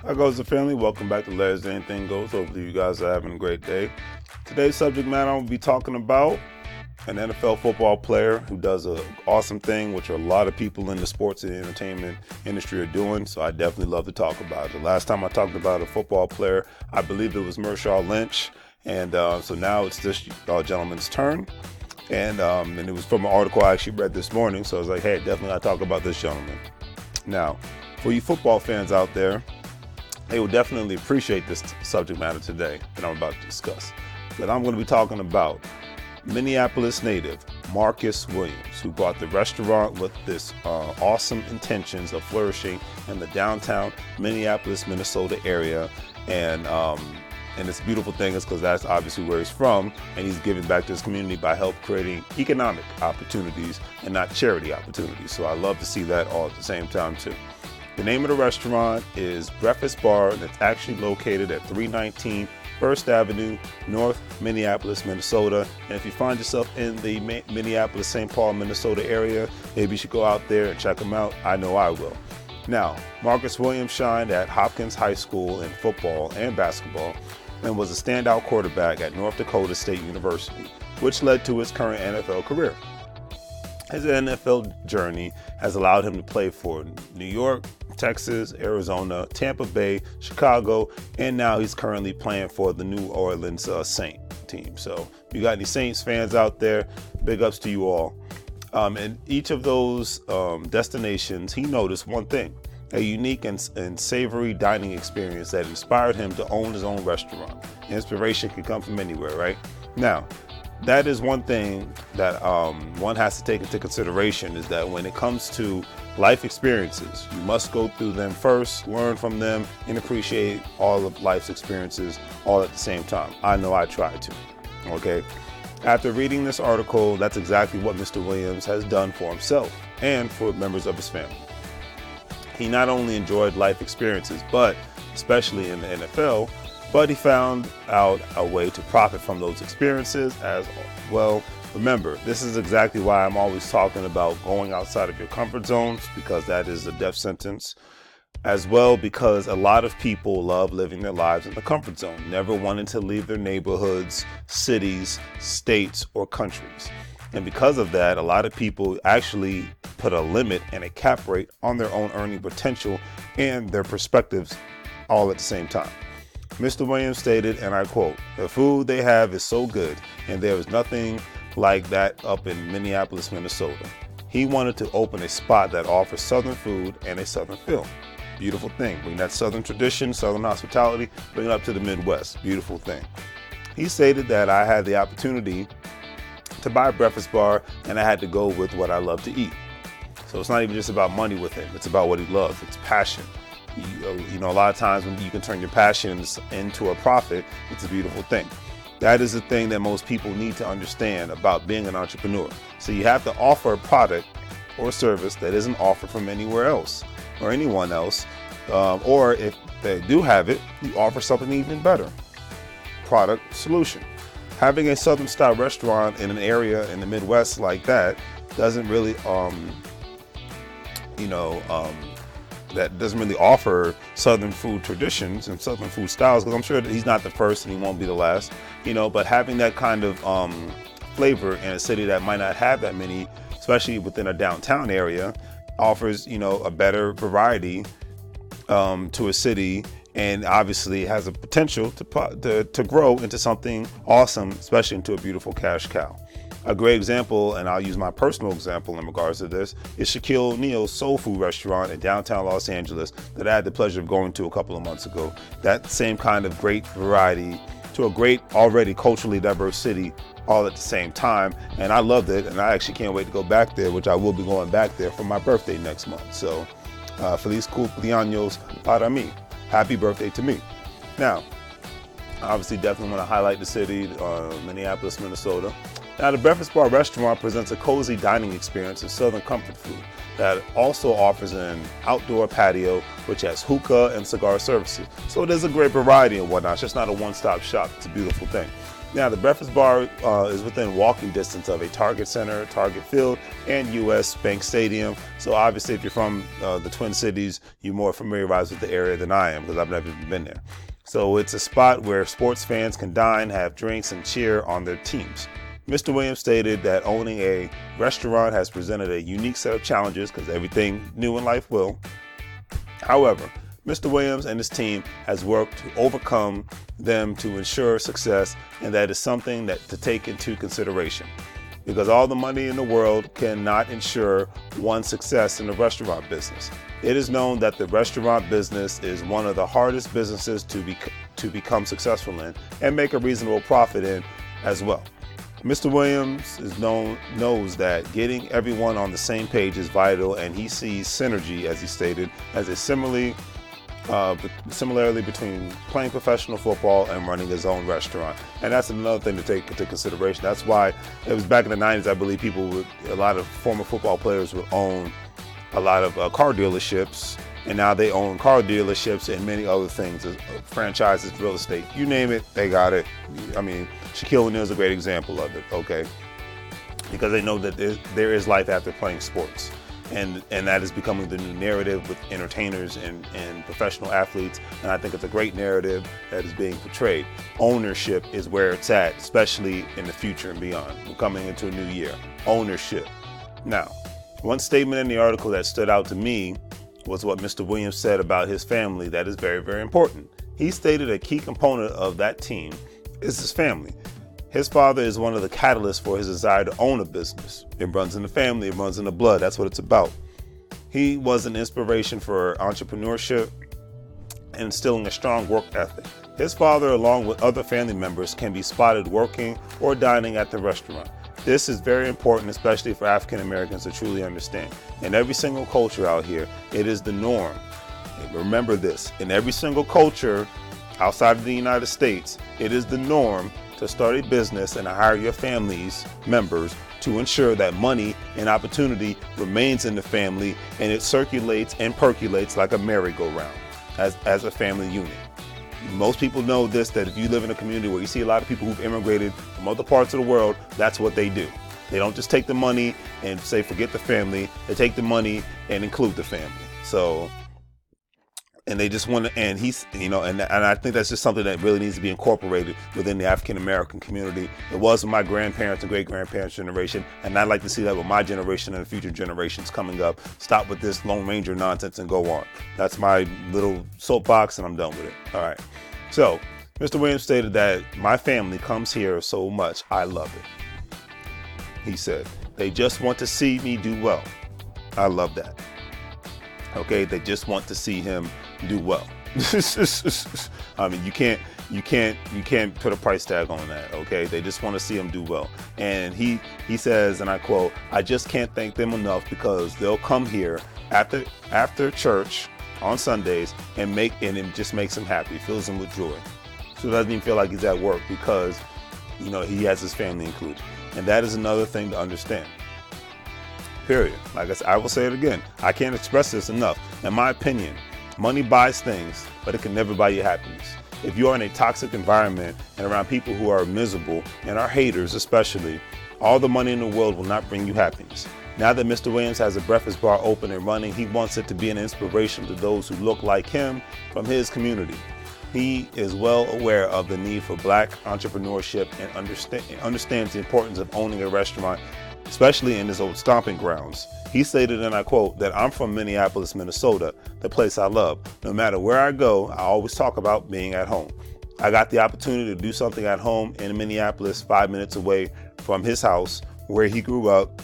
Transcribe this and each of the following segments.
How goes the family? Welcome back to Let As Anything Goes. Hopefully you guys are having a great day. Today's subject matter I'm going to be talking about an NFL football player who does an awesome thing, which a lot of people in the sports and entertainment industry are doing. So I definitely love to talk about it. The last time I talked about a football player, I believe it was Marshawn Lynch. And so now it's this gentleman's turn. And it was from an article I actually read this morning. So I was like, hey, definitely got to talk about this gentleman. Now, for you football fans out there, they will definitely appreciate this subject matter today that I'm about to discuss. But I'm going to be talking about Minneapolis native Marcus Williams, who bought the restaurant with this awesome intentions of flourishing in the downtown Minneapolis, Minnesota area. And this beautiful thing is because that's obviously where he's from, and he's giving back to his community by help creating economic opportunities and not charity opportunities. So I love to see that all at the same time too. The name of the restaurant is Breakfast Bar, and it's actually located at 319 First Avenue, North Minneapolis, Minnesota. And if you find yourself in the Minneapolis, St. Paul, Minnesota area, maybe you should go out there and check them out. I know I will. Now, Marcus Williams shined at Hopkins High School in football and basketball and was a standout quarterback at North Dakota State University, which led to his current NFL career. His NFL journey has allowed him to play for New York, Texas, Arizona, Tampa Bay, Chicago, and now he's currently playing for the New Orleans Saints team. So if you got any Saints fans out there, big ups to you all. In each of those destinations, he noticed one thing: a unique and savory dining experience that inspired him to own his own restaurant. Inspiration can come from anywhere, right? Now, that is one thing that one has to take into consideration, is that when it comes to life experiences, you must go through them first, learn from them, and appreciate all of life's experiences all at the same time. I know I try to, okay? After reading this article, that's exactly what Mr. Williams has done for himself and for members of his family. He not only enjoyed life experiences, but especially in the NFL, but he found out a way to profit from those experiences as well. Remember, this is exactly why I'm always talking about going outside of your comfort zones, because that is a death sentence. As well, because a lot of people love living their lives in the comfort zone, never wanting to leave their neighborhoods, cities, states, or countries. And because of that, a lot of people actually put a limit and a cap rate on their own earning potential and their perspectives all at the same time. Mr. Williams stated, and I quote, "The food they have is so good, and there is nothing like that up in Minneapolis, Minnesota." He wanted to open a spot that offers Southern food and a Southern feel. Beautiful thing. Bring that Southern tradition, Southern hospitality, bring it up to the Midwest. Beautiful thing. He stated that I had the opportunity to buy a breakfast bar, and I had to go with what I love to eat. So it's not even just about money with him. It's about what he loves. It's passion. You know, a lot of times when you can turn your passions into a profit, it's a beautiful thing. That is the thing that most people need to understand about being an entrepreneur. So you have to offer a product or service that isn't offered from anywhere else or anyone else. Or if they do have it, you offer something even better. Product solution. Having a Southern style restaurant in an area in the Midwest like that doesn't really, that doesn't really offer Southern food traditions and Southern food styles, because I'm sure that he's not the first and he won't be the last, but having that kind of flavor in a city that might not have that many, especially within a downtown area, offers, a better variety to a city, and obviously has a potential to grow into something awesome, especially into a beautiful cash cow. A great example, and I'll use my personal example in regards to this, is Shaquille O'Neal's soul food restaurant in downtown Los Angeles that I had the pleasure of going to a couple of months ago. That same kind of great variety to a great, already culturally diverse city all at the same time. And I loved it, and I actually can't wait to go back there, which I will be going back there for my birthday next month. So, feliz cumpleaños para mí. Happy birthday to me. Now, obviously definitely want to highlight the city, Minneapolis, Minnesota. Now, the Breakfast Bar restaurant presents a cozy dining experience of Southern comfort food that also offers an outdoor patio, which has hookah and cigar services. So there's a great variety and whatnot. It's just not a one-stop shop. It's a beautiful thing. Now, the Breakfast Bar is within walking distance of a Target Center, Target Field, and U.S. Bank Stadium. So obviously, if you're from the Twin Cities, you're more familiarized with the area than I am because I've never been there. So it's a spot where sports fans can dine, have drinks, and cheer on their teams. Mr. Williams stated that owning a restaurant has presented a unique set of challenges because everything new in life will. However, Mr. Williams and his team has worked to overcome them to ensure success, and that is something that to take into consideration. Because all the money in the world cannot ensure one's success in the restaurant business. It is known that the restaurant business is one of the hardest businesses to become successful in and make a reasonable profit in as well. Mr. Williams knows that getting everyone on the same page is vital, and he sees synergy, as he stated, as a similarity between playing professional football and running his own restaurant. And that's another thing to take into consideration. That's why it was back in the 90s, I believe a lot of former football players would own a lot of car dealerships, and now they own car dealerships and many other things, franchises, real estate, you name it, they got it. I mean, Shaquille O'Neal is a great example of it, okay? Because they know that there is life after playing sports. And that is becoming the new narrative with entertainers and professional athletes. And I think it's a great narrative that is being portrayed. Ownership is where it's at, especially in the future and beyond. We're coming into a new year. Ownership. Now, one statement in the article that stood out to me was what Mr. Williams said about his family that is very, very important. He stated a key component of that team is his family. His father is one of the catalysts for his desire to own a business. It runs in the family, it runs in the blood. That's what it's about. He was an inspiration for entrepreneurship and instilling a strong work ethic. His father, along with other family members, can be spotted working or dining at the restaurant. This is very important, especially for African Americans to truly understand. In every single culture out here, it is the norm. And remember this, in every single culture outside of the United States, it is the norm to start a business and to hire your family's members to ensure that money and opportunity remains in the family and it circulates and percolates like a merry-go-round as a family unit. Most people know this, that if you live in a community where you see a lot of people who've immigrated from other parts of the world, that's what they do. They don't just take the money and say forget the family, they take the money and include the family. So, and they just want to, and he's, and I think that's just something that really needs to be incorporated within the African American community. It was with my grandparents and great grandparents generation, and I'd like to see that with my generation and the future generations coming up. Stop with this Lone Ranger nonsense and go on. That's my little soapbox, and I'm done with it. All right. So, Mr. Williams stated that my family comes here so much, I love it. He said, they just want to see me do well. I love that. Okay, they just want to see him do well. I mean, you can't put a price tag on that. Okay, they just want to see him do well. And he says, and I quote, I just can't thank them enough because they'll come here after church on Sundays and it just makes him happy, fills him with joy. So it doesn't even feel like he's at work because he has his family included. And that is another thing to understand. Period. Like I said, I will say it again. I can't express this enough. In my opinion, money buys things, but it can never buy you happiness. If you're in a toxic environment and around people who are miserable and are haters especially, all the money in the world will not bring you happiness. Now that Mr. Williams has a breakfast bar open and running, he wants it to be an inspiration to those who look like him from his community. He is well aware of the need for Black entrepreneurship and understands the importance of owning a restaurant, especially in his old stomping grounds. He stated, and I quote, that I'm from Minneapolis, Minnesota, the place I love. No matter where I go, I always talk about being at home. I got the opportunity to do something at home in Minneapolis, 5 minutes away from his house where he grew up,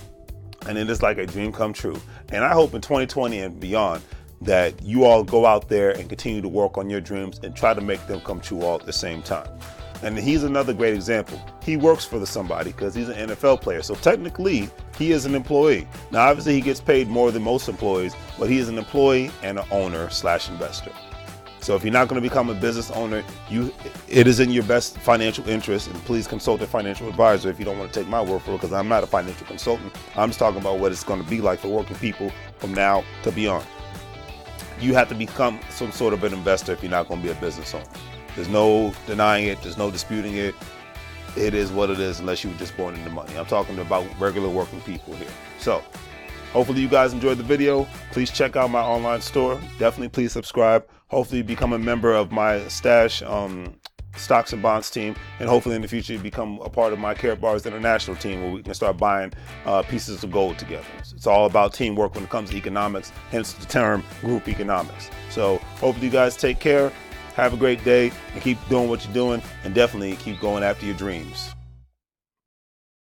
and it is like a dream come true. And I hope in 2020 and beyond that you all go out there and continue to work on your dreams and try to make them come true all at the same time. And he's another great example. He works for somebody because he's an NFL player. So technically, he is an employee. Now, obviously, he gets paid more than most employees, but he is an employee and an owner/investor. So if you're not going to become a business owner, it is in your best financial interest, and please consult a financial advisor if you don't want to take my word for it, because I'm not a financial consultant. I'm just talking about what it's going to be like for working people from now to beyond. You have to become some sort of an investor if you're not going to be a business owner. There's no denying it. There's no disputing it. it is what it is unless you were just born into money. I'm talking about regular working people here. So hopefully you guys enjoyed the video. Please check out my online store. Definitely please subscribe. Hopefully become a member of my Stash stocks and bonds team, and hopefully in the future you become a part of my Carrot Bars International team, where we can start buying pieces of gold together. It's all about teamwork when it comes to economics, hence the term group economics. So hopefully you guys take care, have a great day, and keep doing what you're doing, and definitely keep going after your dreams.